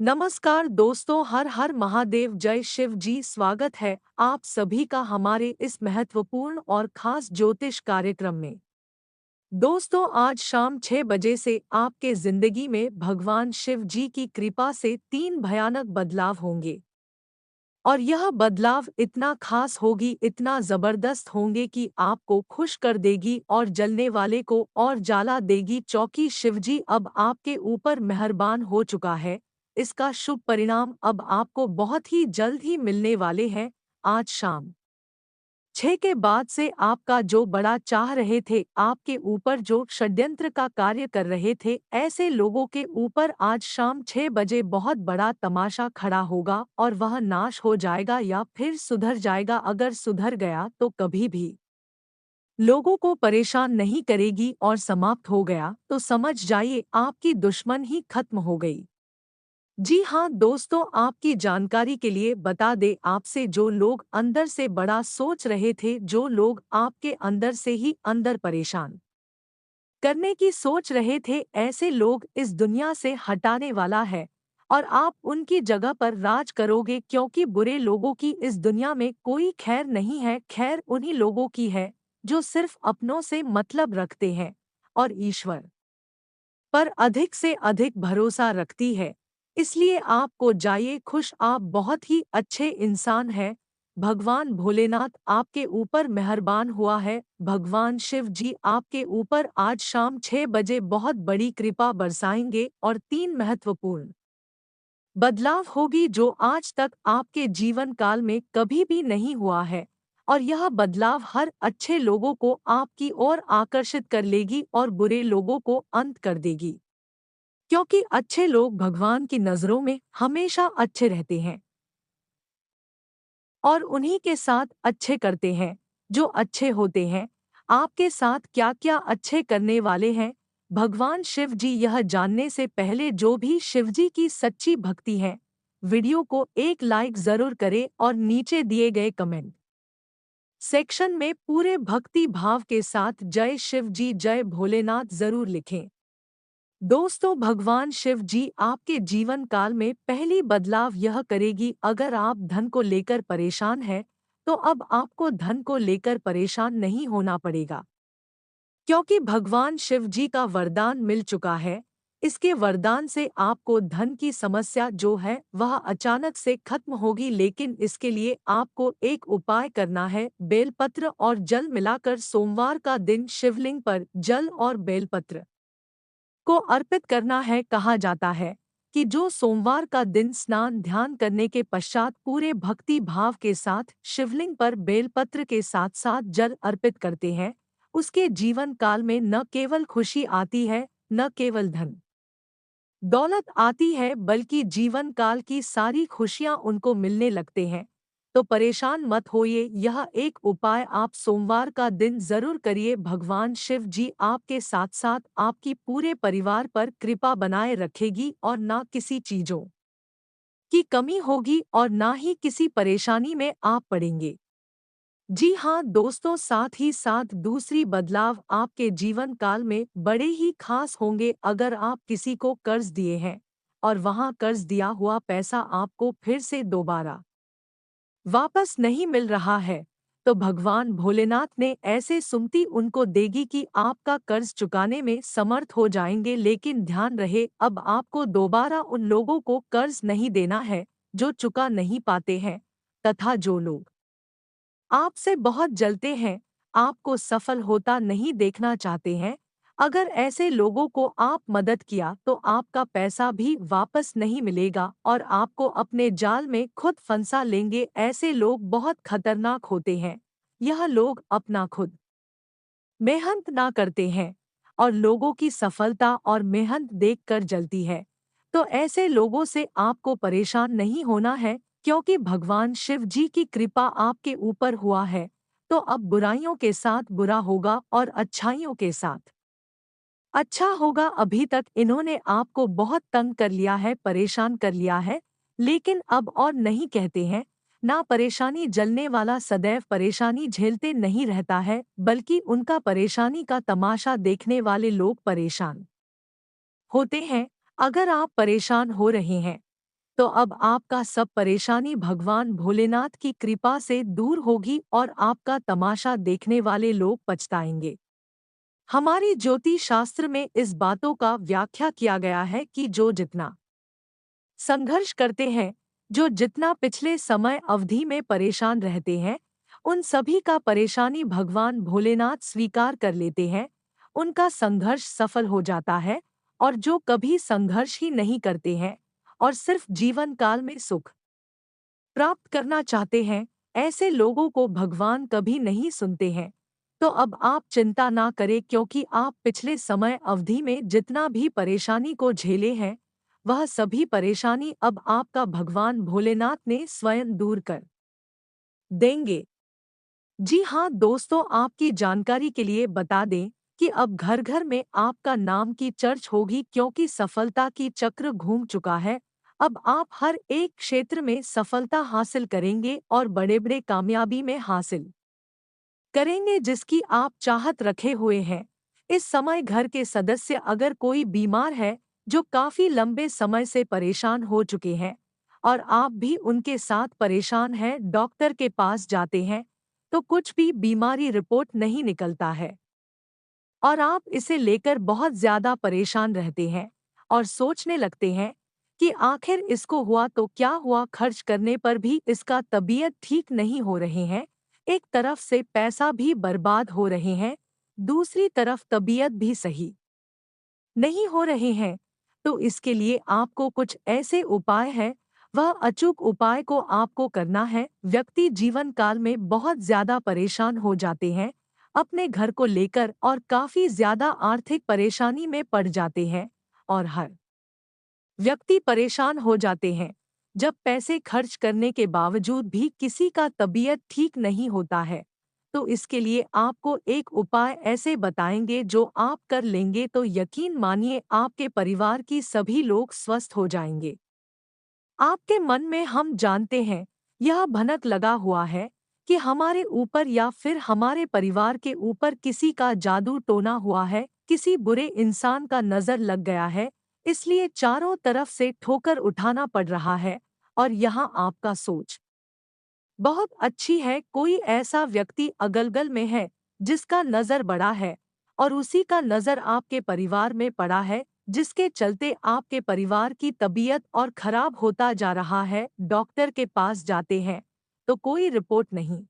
नमस्कार दोस्तों, हर हर महादेव, जय शिव जी। स्वागत है आप सभी का हमारे इस महत्वपूर्ण और खास ज्योतिष कार्यक्रम में। दोस्तों, आज शाम 6 बजे से आपके जिंदगी में भगवान शिव जी की कृपा से 3 भयानक बदलाव होंगे। और यह बदलाव इतना खास होगी, इतना जबरदस्त होंगे कि आपको खुश कर देगी और जलने वाले को और जाला देगी, क्योंकि शिवजी अब आपके ऊपर मेहरबान हो चुका है। इसका शुभ परिणाम अब आपको बहुत ही जल्द ही मिलने वाले हैं। आज शाम 6 के बाद से आपका जो बड़ा चाह रहे थे, आपके ऊपर जो षड्यंत्र का कार्य कर रहे थे, ऐसे लोगों के ऊपर आज शाम 6 बजे बहुत बड़ा तमाशा खड़ा होगा और वह नाश हो जाएगा या फिर सुधर जाएगा। अगर सुधर गया तो कभी भी लोगों को परेशान नहीं करेगी, और समाप्त हो गया तो समझ जाइए आपकी दुश्मन ही खत्म हो गई। जी हाँ दोस्तों, आपकी जानकारी के लिए बता दें, आपसे जो लोग अंदर से बड़ा सोच रहे थे, जो लोग आपके अंदर से ही अंदर परेशान करने की सोच रहे थे, ऐसे लोग इस दुनिया से हटाने वाला है और आप उनकी जगह पर राज करोगे, क्योंकि बुरे लोगों की इस दुनिया में कोई खैर नहीं है। खैर उन्हीं लोगों की है जो सिर्फ अपनों से मतलब रखते हैं और ईश्वर पर अधिक से अधिक भरोसा रखती है। इसलिए आपको जाइए खुश, आप बहुत ही अच्छे इंसान हैं। भगवान भोलेनाथ आपके ऊपर मेहरबान हुआ है। भगवान शिव जी आपके ऊपर आज शाम 6 बजे बहुत बड़ी कृपा बरसाएंगे और 3 महत्वपूर्ण बदलाव होगी जो आज तक आपके जीवन काल में कभी भी नहीं हुआ है। और यह बदलाव हर अच्छे लोगों को आपकी ओर आकर्षित कर लेगी और बुरे लोगों को अंत कर देगी, क्योंकि अच्छे लोग भगवान की नज़रों में हमेशा अच्छे रहते हैं और उन्हीं के साथ अच्छे करते हैं जो अच्छे होते हैं। आपके साथ क्या क्या अच्छे करने वाले हैं भगवान शिव जी, यह जानने से पहले जो भी शिवजी की सच्ची भक्ति है, वीडियो को एक लाइक जरूर करें और नीचे दिए गए कमेंट सेक्शन में पूरे भक्ति भाव के साथ जय शिव जी, जय भोलेनाथ जरूर लिखें। दोस्तों, भगवान शिव जी आपके जीवन काल में पहली बदलाव यह करेगी, अगर आप धन को लेकर परेशान हैं तो अब आपको धन को लेकर परेशान नहीं होना पड़ेगा, क्योंकि भगवान शिव जी का वरदान मिल चुका है। इसके वरदान से आपको धन की समस्या जो है वह अचानक से खत्म होगी, लेकिन इसके लिए आपको एक उपाय करना है। बेलपत्र और जल मिलाकर सोमवार का दिन शिवलिंग पर जल और बेलपत्र को अर्पित करना है। कहा जाता है कि जो सोमवार का दिन स्नान ध्यान करने के पश्चात पूरे भक्ति भाव के साथ शिवलिंग पर बेलपत्र के साथ साथ जल अर्पित करते हैं, उसके जीवन काल में न केवल खुशी आती है, न केवल धन दौलत आती है, बल्कि जीवन काल की सारी खुशियां उनको मिलने लगते हैं। तो परेशान मत होइए, यह एक उपाय आप सोमवार का दिन जरूर करिए। भगवान शिव जी आपके साथ साथ आपकी पूरे परिवार पर कृपा बनाए रखेगी और ना किसी चीजों की कमी होगी और ना ही किसी परेशानी में आप पड़ेंगे। जी हाँ दोस्तों, साथ ही साथ दूसरी बदलाव आपके जीवन काल में बड़े ही खास होंगे। अगर आप किसी को कर्ज दिए हैं और वहाँ कर्ज दिया हुआ पैसा आपको फिर से दोबारा वापस नहीं मिल रहा है, तो भगवान भोलेनाथ ने ऐसे सुमति उनको देगी कि आपका कर्ज चुकाने में समर्थ हो जाएंगे। लेकिन ध्यान रहे, अब आपको दोबारा उन लोगों को कर्ज नहीं देना है जो चुका नहीं पाते हैं, तथा जो लोग आपसे बहुत जलते हैं, आपको सफल होता नहीं देखना चाहते हैं। अगर ऐसे लोगों को आप मदद किया तो आपका पैसा भी वापस नहीं मिलेगा और आपको अपने जाल में खुद फंसा लेंगे। ऐसे लोग बहुत खतरनाक होते हैं। यह लोग अपना खुद मेहनत ना करते हैं और लोगों की सफलता और मेहनत देखकर जलती है। तो ऐसे लोगों से आपको परेशान नहीं होना है, क्योंकि भगवान शिव जी की कृपा आपके ऊपर हुआ है। तो अब बुराइयों के साथ बुरा होगा और अच्छाइयों के साथ अच्छा होगा। अभी तक इन्होंने आपको बहुत तंग कर लिया है, परेशान कर लिया है, लेकिन अब और नहीं कहते हैं। ना परेशानी जलने वाला सदैव परेशानी झेलते नहीं रहता है, बल्कि उनका परेशानी का तमाशा देखने वाले लोग परेशान होते हैं। अगर आप परेशान हो रहे हैं तो अब आपका सब परेशानी भगवान भोलेनाथ की कृपा से दूर होगी और आपका तमाशा देखने वाले लोग पछताएंगे। हमारी ज्योतिष शास्त्र में इस बातों का व्याख्या किया गया है कि जो जितना संघर्ष करते हैं, जो जितना पिछले समय अवधि में परेशान रहते हैं, उन सभी का परेशानी भगवान भोलेनाथ स्वीकार कर लेते हैं, उनका संघर्ष सफल हो जाता है। और जो कभी संघर्ष ही नहीं करते हैं और सिर्फ जीवन काल में सुख प्राप्त करना चाहते हैं, ऐसे लोगों को भगवान कभी नहीं सुनते हैं। तो अब आप चिंता ना करें, क्योंकि आप पिछले समय अवधि में जितना भी परेशानी को झेले हैं, वह सभी परेशानी अब आपका भगवान भोलेनाथ ने स्वयं दूर कर देंगे। जी हाँ दोस्तों, आपकी जानकारी के लिए बता दें कि अब घर घर में आपका नाम की चर्च होगी, क्योंकि सफलता की चक्र घूम चुका है। अब आप हर एक क्षेत्र में सफलता हासिल करेंगे और बड़े बड़े कामयाबी में हासिल करेंगे जिसकी आप चाहत रखे हुए हैं। इस समय घर के सदस्य अगर कोई बीमार है, जो काफी लंबे समय से परेशान हो चुके हैं, और आप भी उनके साथ परेशान हैं, डॉक्टर के पास जाते हैं तो कुछ भी बीमारी रिपोर्ट नहीं निकलता है और आप इसे लेकर बहुत ज्यादा परेशान रहते हैं और सोचने लगते हैं कि आखिर इसको हुआ तो क्या हुआ, खर्च करने पर भी इसका तबीयत ठीक नहीं हो रहे हैं। एक तरफ से पैसा भी बर्बाद हो रहे हैं, दूसरी तरफ तबीयत भी सही नहीं हो रहे हैं। तो इसके लिए आपको कुछ ऐसे उपाय हैं, वह अचूक उपाय को आपको करना है। व्यक्ति जीवन काल में बहुत ज्यादा परेशान हो जाते हैं अपने घर को लेकर और काफी ज्यादा आर्थिक परेशानी में पड़ जाते हैं, और हर व्यक्ति परेशान हो जाते हैं जब पैसे खर्च करने के बावजूद भी किसी का तबीयत ठीक नहीं होता है। तो इसके लिए आपको एक उपाय ऐसे बताएंगे, जो आप कर लेंगे तो यकीन मानिए आपके परिवार की सभी लोग स्वस्थ हो जाएंगे। आपके मन में हम जानते हैं यह भनक लगा हुआ है कि हमारे ऊपर या फिर हमारे परिवार के ऊपर किसी का जादू टोना हुआ है, किसी बुरे इंसान का नजर लग गया है, इसलिए चारों तरफ से ठोकर उठाना पड़ रहा है। और यहाँ आपका सोच बहुत अच्छी है, कोई ऐसा व्यक्ति अगल-गल में है जिसका नजर बड़ा है और उसी का नजर आपके परिवार में पड़ा है, जिसके चलते आपके परिवार की तबीयत और खराब होता जा रहा है। डॉक्टर के पास जाते हैं तो कोई रिपोर्ट नहीं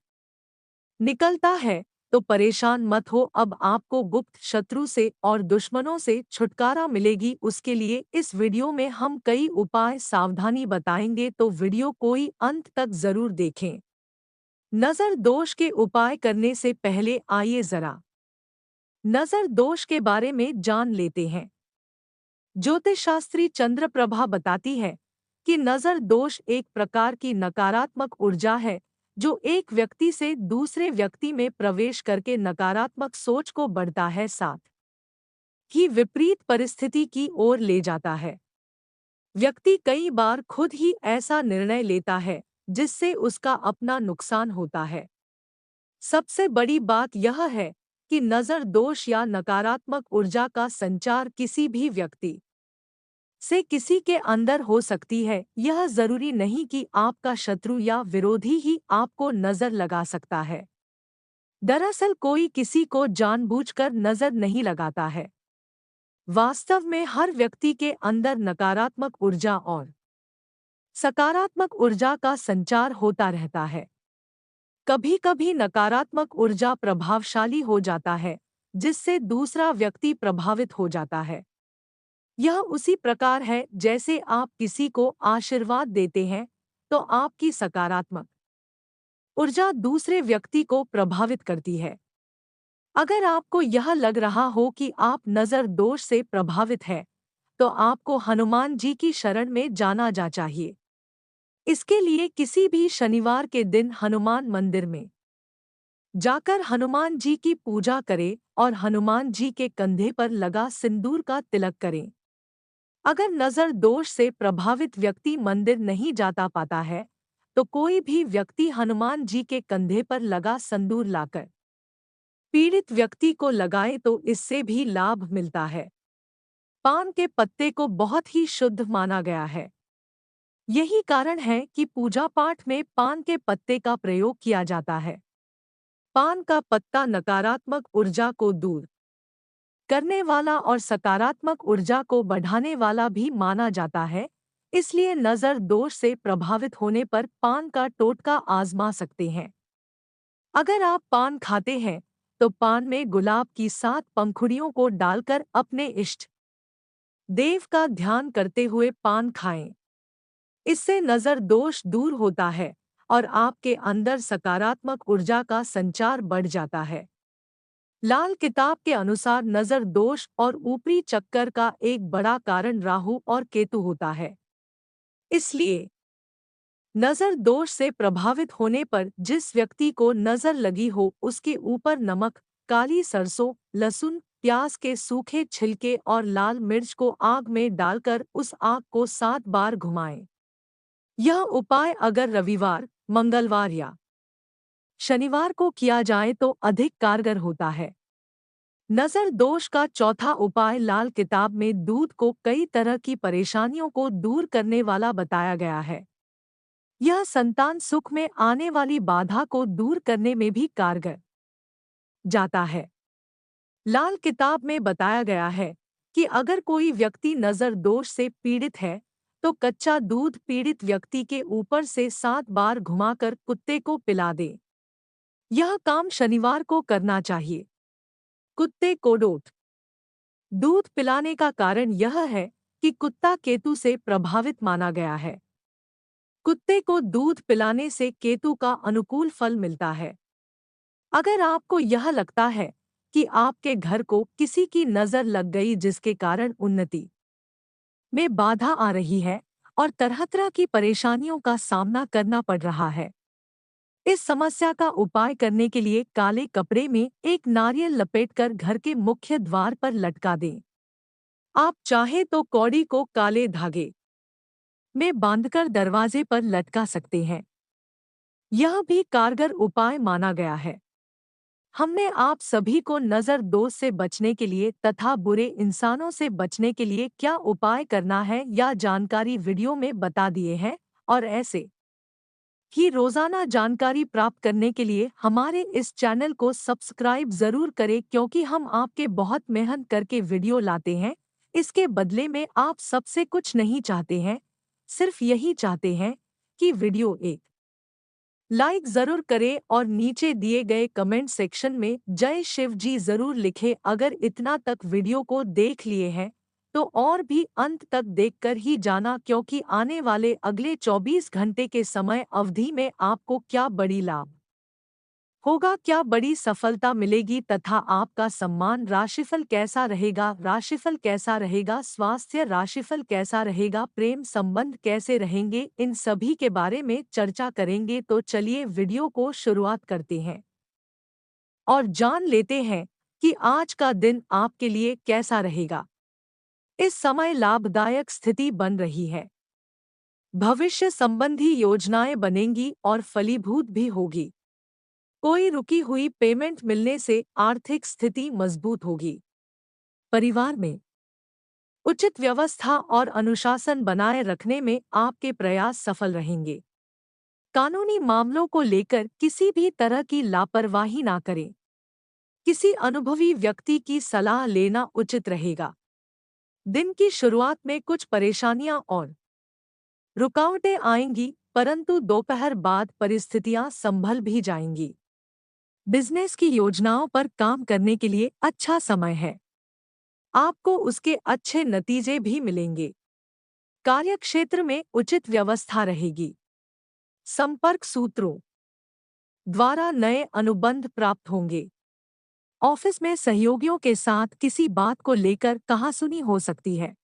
निकलता है। तो परेशान मत हो, अब आपको गुप्त शत्रु से और दुश्मनों से छुटकारा मिलेगी। उसके लिए इस वीडियो में हम कई उपाय सावधानी बताएंगे, तो वीडियो कोई अंत तक जरूर देखें। नज़र दोष के उपाय करने से पहले आइए जरा नज़र दोष के बारे में जान लेते हैं। ज्योतिषशास्त्री चंद्रप्रभा बताती है कि नज़र दोष एक प्रकार की नकारात्मक ऊर्जा है, जो एक व्यक्ति से दूसरे व्यक्ति में प्रवेश करके नकारात्मक सोच को बढ़ता है, साथ ही विपरीत परिस्थिति की ओर ले जाता है। व्यक्ति कई बार खुद ही ऐसा निर्णय लेता है जिससे उसका अपना नुकसान होता है। सबसे बड़ी बात यह है कि नज़र दोष या नकारात्मक ऊर्जा का संचार किसी भी व्यक्ति से किसी के अंदर हो सकती है। यह जरूरी नहीं कि आपका शत्रु या विरोधी ही आपको नजर लगा सकता है। दरअसल कोई किसी को जानबूझकर नजर नहीं लगाता है। वास्तव में हर व्यक्ति के अंदर नकारात्मक ऊर्जा और सकारात्मक ऊर्जा का संचार होता रहता है। कभी कभी नकारात्मक ऊर्जा प्रभावशाली हो जाता है, जिससे दूसरा व्यक्ति प्रभावित हो जाता है। यह उसी प्रकार है जैसे आप किसी को आशीर्वाद देते हैं तो आपकी सकारात्मक ऊर्जा दूसरे व्यक्ति को प्रभावित करती है। अगर आपको यह लग रहा हो कि आप नज़र दोष से प्रभावित हैं, तो आपको हनुमान जी की शरण में जाना चाहिए। इसके लिए किसी भी शनिवार के दिन हनुमान मंदिर में जाकर हनुमान जी की पूजा करें और हनुमान जी के कंधे पर लगा सिंदूर का तिलक करें। अगर नज़र दोष से प्रभावित व्यक्ति मंदिर नहीं जाता पाता है, तो कोई भी व्यक्ति हनुमान जी के कंधे पर लगा सिंदूर लाकर पीड़ित व्यक्ति को लगाए तो इससे भी लाभ मिलता है। पान के पत्ते को बहुत ही शुद्ध माना गया है। यही कारण है कि पूजा पाठ में पान के पत्ते का प्रयोग किया जाता है। पान का पत्ता नकारात्मक ऊर्जा को दूर करने वाला और सकारात्मक ऊर्जा को बढ़ाने वाला भी माना जाता है, इसलिए नज़र दोष से प्रभावित होने पर पान का टोटका आजमा सकते हैं। अगर आप पान खाते हैं, तो पान में गुलाब की 7 पंखुड़ियों को डालकर अपने इष्ट देव का ध्यान करते हुए पान खाएं। इससे नज़र दोष दूर होता है और आपके अंदर सकारात्मक ऊर्जा का संचार बढ़ जाता है। लाल किताब के अनुसार नज़र दोष और ऊपरी चक्कर का एक बड़ा कारण राहु और केतु होता है। इसलिए नज़र दोष से प्रभावित होने पर जिस व्यक्ति को नज़र लगी हो उसके ऊपर नमक, काली सरसों, लहसुन, प्याज के सूखे छिलके और लाल मिर्च को आग में डालकर उस आग को 7 बार घुमाएं। यह उपाय अगर रविवार, मंगलवार या शनिवार को किया जाए तो अधिक कारगर होता है। नज़र दोष का चौथा उपाय लाल किताब में दूध को कई तरह की परेशानियों को दूर करने वाला बताया गया है। यह संतान सुख में आने वाली बाधा को दूर करने में भी कारगर जाता है। लाल किताब में बताया गया है कि अगर कोई व्यक्ति नज़र दोष से पीड़ित है, तो कच्चा दूध पीड़ित व्यक्ति के ऊपर से 7 बार घुमाकर कुत्ते को पिला दे। यह काम शनिवार को करना चाहिए। कुत्ते को दूध पिलाने का कारण यह है कि कुत्ता केतु से प्रभावित माना गया है। कुत्ते को दूध पिलाने से केतु का अनुकूल फल मिलता है। अगर आपको यह लगता है कि आपके घर को किसी की नज़र लग गई जिसके कारण उन्नति में बाधा आ रही है और तरह-तरह की परेशानियों का सामना करना पड़ रहा है, इस समस्या का उपाय करने के लिए काले कपड़े में एक नारियल लपेटकर घर के मुख्य द्वार पर लटका दें। आप चाहे तो कौड़ी को काले धागे में बांधकर दरवाजे पर लटका सकते हैं। यह भी कारगर उपाय माना गया है। हमने आप सभी को नज़र दोष से बचने के लिए तथा बुरे इंसानों से बचने के लिए क्या उपाय करना है या जानकारी वीडियो में बता दिए हैं, और ऐसे ही रोजाना जानकारी प्राप्त करने के लिए हमारे इस चैनल को सब्सक्राइब जरूर करें, क्योंकि हम आपके बहुत मेहनत करके वीडियो लाते हैं। इसके बदले में आप सबसे कुछ नहीं चाहते हैं, सिर्फ यही चाहते हैं कि वीडियो एक लाइक जरूर करें और नीचे दिए गए कमेंट सेक्शन में जय शिव जी जरूर लिखें। अगर इतना तक वीडियो को देख लिए हैं तो और भी अंत तक देखकर ही जाना, क्योंकि आने वाले अगले 24 घंटे के समय अवधि में आपको क्या बड़ी लाभ होगा, क्या बड़ी सफलता मिलेगी तथा आपका सम्मान, राशिफल कैसा रहेगा, राशिफल कैसा रहेगा, स्वास्थ्य राशिफल कैसा रहेगा, प्रेम संबंध कैसे रहेंगे, इन सभी के बारे में चर्चा करेंगे। तो चलिए वीडियो को शुरुआत करते हैं और जान लेते हैं कि आज का दिन आपके लिए कैसा रहेगा। इस समय लाभदायक स्थिति बन रही है। भविष्य संबंधी योजनाएं बनेंगी और फलीभूत भी होगी। कोई रुकी हुई पेमेंट मिलने से आर्थिक स्थिति मजबूत होगी। परिवार में उचित व्यवस्था और अनुशासन बनाए रखने में आपके प्रयास सफल रहेंगे। कानूनी मामलों को लेकर किसी भी तरह की लापरवाही ना करें। किसी अनुभवी व्यक्ति की सलाह लेना उचित रहेगा। दिन की शुरुआत में कुछ परेशानियां और रुकावटें आएंगी, परंतु दोपहर बाद परिस्थितियां संभल भी जाएंगी। बिजनेस की योजनाओं पर काम करने के लिए अच्छा समय है। आपको उसके अच्छे नतीजे भी मिलेंगे। कार्यक्षेत्र में उचित व्यवस्था रहेगी। संपर्क सूत्रों द्वारा नए अनुबंध प्राप्त होंगे। ऑफिस में सहयोगियों के साथ किसी बात को लेकर कहासुनी हो सकती है।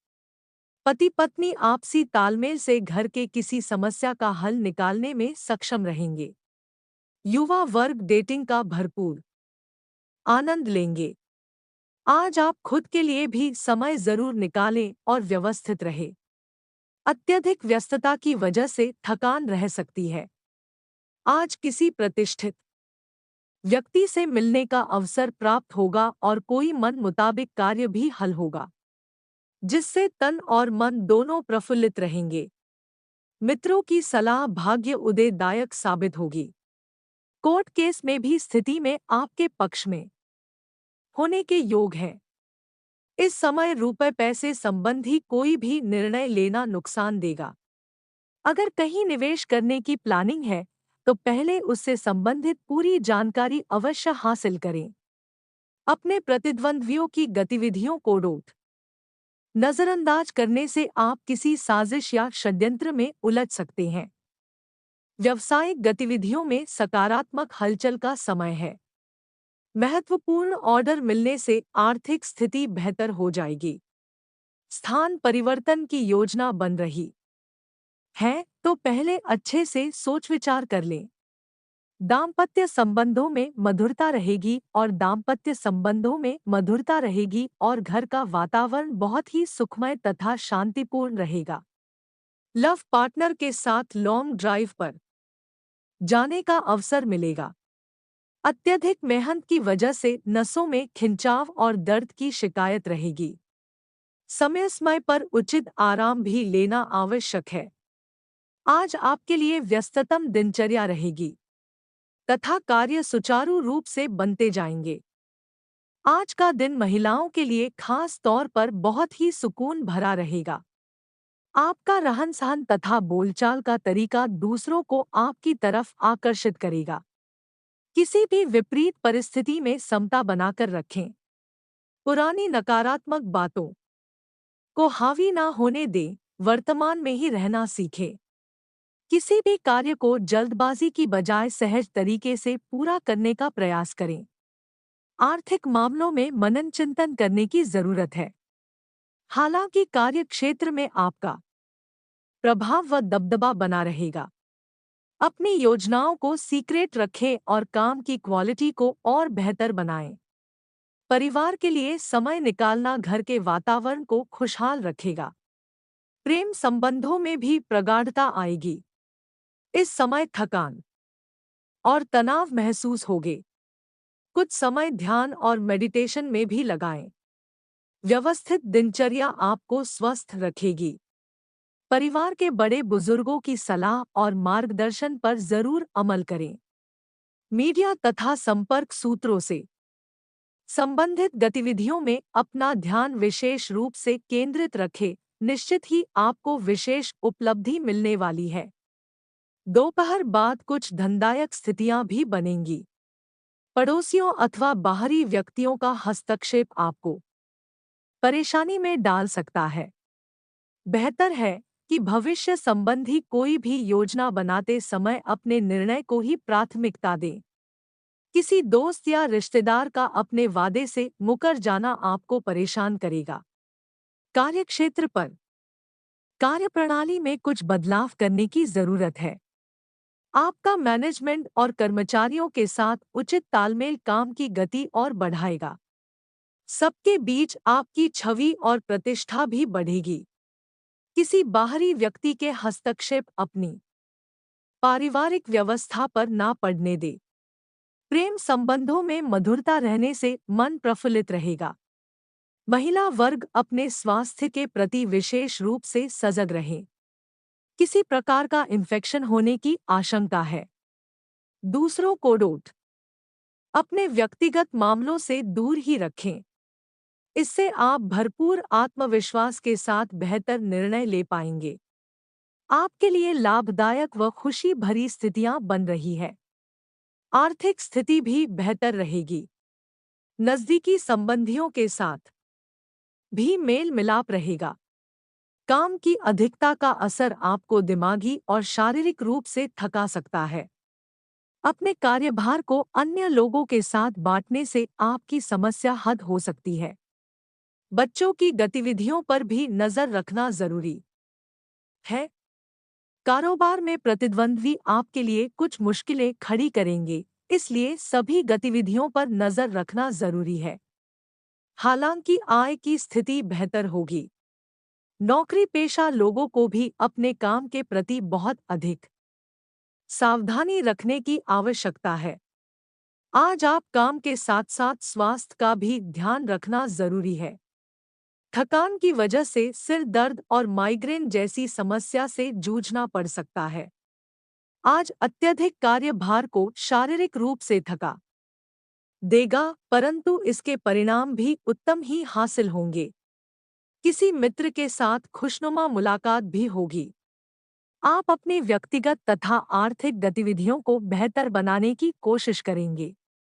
पति पत्नी आपसी तालमेल से घर के किसी समस्या का हल निकालने में सक्षम रहेंगे। युवा वर्ग डेटिंग का भरपूर आनंद लेंगे। आज आप खुद के लिए भी समय जरूर निकालें और व्यवस्थित रहे। अत्यधिक व्यस्तता की वजह से थकान रह सकती है। आज किसी प्रतिष्ठित व्यक्ति से मिलने का अवसर प्राप्त होगा और कोई मन मुताबिक कार्य भी हल होगा, जिससे तन और मन दोनों प्रफुल्लित रहेंगे। मित्रों की सलाह भाग्य उदयदायक साबित होगी। कोर्ट केस में भी स्थिति में आपके पक्ष में होने के योग हैं। इस समय रुपए पैसे संबंधी कोई भी निर्णय लेना नुकसान देगा। अगर कहीं निवेश करने की प्लानिंग है तो पहले उससे संबंधित पूरी जानकारी अवश्य हासिल करें। अपने प्रतिद्वंद्वियों की गतिविधियों को रोक नजरअंदाज करने से आप किसी साजिश या षड्यंत्र में उलझ सकते हैं। व्यावसायिक गतिविधियों में सकारात्मक हलचल का समय है। महत्वपूर्ण ऑर्डर मिलने से आर्थिक स्थिति बेहतर हो जाएगी। स्थान परिवर्तन की योजना बन रही है तो पहले अच्छे से सोच विचार कर लें। दाम्पत्य संबंधों में मधुरता रहेगी और घर का वातावरण बहुत ही सुखमय तथा शांतिपूर्ण रहेगा। लव पार्टनर के साथ लॉन्ग ड्राइव पर जाने का अवसर मिलेगा। अत्यधिक मेहनत की वजह से नसों में खिंचाव और दर्द की शिकायत रहेगी। समय पर उचित आराम भी लेना आवश्यक है। आज आपके लिए व्यस्ततम दिनचर्या रहेगी तथा कार्य सुचारू रूप से बनते जाएंगे। आज का दिन महिलाओं के लिए खास तौर पर बहुत ही सुकून भरा रहेगा। आपका रहन-सहन तथा बोलचाल का तरीका दूसरों को आपकी तरफ आकर्षित करेगा। किसी भी विपरीत परिस्थिति में समता बनाकर रखें। पुरानी नकारात्मक बातों को हावी ना होने दें, वर्तमान में ही रहना सीखें। किसी भी कार्य को जल्दबाजी की बजाय सहज तरीके से पूरा करने का प्रयास करें। आर्थिक मामलों में मनन चिंतन करने की जरूरत है। हालांकि कार्य क्षेत्र में आपका प्रभाव व दबदबा बना रहेगा। अपनी योजनाओं को सीक्रेट रखें और काम की क्वालिटी को और बेहतर बनाएं। परिवार के लिए समय निकालना घर के वातावरण को खुशहाल रखेगा। प्रेम संबंधों में भी प्रगाढ़ता आएगी। इस समय थकान और तनाव महसूस होगे। कुछ समय ध्यान और मेडिटेशन में भी लगाएं। व्यवस्थित दिनचर्या आपको स्वस्थ रखेगी। परिवार के बड़े बुजुर्गों की सलाह और मार्गदर्शन पर जरूर अमल करें। मीडिया तथा संपर्क सूत्रों से संबंधित गतिविधियों में अपना ध्यान विशेष रूप से केंद्रित रखें। निश्चित ही आपको विशेष उपलब्धि मिलने वाली है। दोपहर बाद कुछ धनदायक स्थितियां भी बनेंगी। पड़ोसियों अथवा बाहरी व्यक्तियों का हस्तक्षेप आपको परेशानी में डाल सकता है। बेहतर है कि भविष्य संबंधी कोई भी योजना बनाते समय अपने निर्णय को ही प्राथमिकता दें। किसी दोस्त या रिश्तेदार का अपने वादे से मुकर जाना आपको परेशान करेगा। कार्यक्षेत्र पर कार्यप्रणाली में कुछ बदलाव करने की जरूरत है। आपका मैनेजमेंट और कर्मचारियों के साथ उचित तालमेल काम की गति और बढ़ाएगा। सबके बीच आपकी छवि और प्रतिष्ठा भी बढ़ेगी। किसी बाहरी व्यक्ति के हस्तक्षेप अपनी पारिवारिक व्यवस्था पर ना पड़ने दे। प्रेम संबंधों में मधुरता रहने से मन प्रफुल्लित रहेगा। महिला वर्ग अपने स्वास्थ्य के प्रति विशेष रूप से सजग रहे। किसी प्रकार का इन्फेक्शन होने की आशंका है। दूसरों को डोट अपने व्यक्तिगत मामलों से दूर ही रखें। इससे आप भरपूर आत्मविश्वास के साथ बेहतर निर्णय ले पाएंगे। आपके लिए लाभदायक व खुशी भरी स्थितियां बन रही है। आर्थिक स्थिति भी बेहतर रहेगी। नजदीकी संबंधियों के साथ भी मेल मिलाप रहेगा। काम की अधिकता का असर आपको दिमागी और शारीरिक रूप से थका सकता है। अपने कार्यभार को अन्य लोगों के साथ बांटने से आपकी समस्या हद हो सकती है। बच्चों की गतिविधियों पर भी नजर रखना जरूरी है। कारोबार में प्रतिद्वंद्वी आपके लिए कुछ मुश्किलें खड़ी करेंगे, इसलिए सभी गतिविधियों पर नजर रखना जरूरी है। हालांकि आय की स्थिति बेहतर होगी। नौकरी पेशा लोगों को भी अपने काम के प्रति बहुत अधिक सावधानी रखने की आवश्यकता है। आज आप काम के साथ साथ स्वास्थ्य का भी ध्यान रखना जरूरी है। थकान की वजह से सिर दर्द और माइग्रेन जैसी समस्या से जूझना पड़ सकता है। आज अत्यधिक कार्यभार को शारीरिक रूप से थका देगा, परंतु इसके परिणाम भी उत्तम ही हासिल होंगे। किसी मित्र के साथ खुशनुमा मुलाकात भी होगी। आप अपनी व्यक्तिगत तथा आर्थिक गतिविधियों को बेहतर बनाने की कोशिश करेंगे।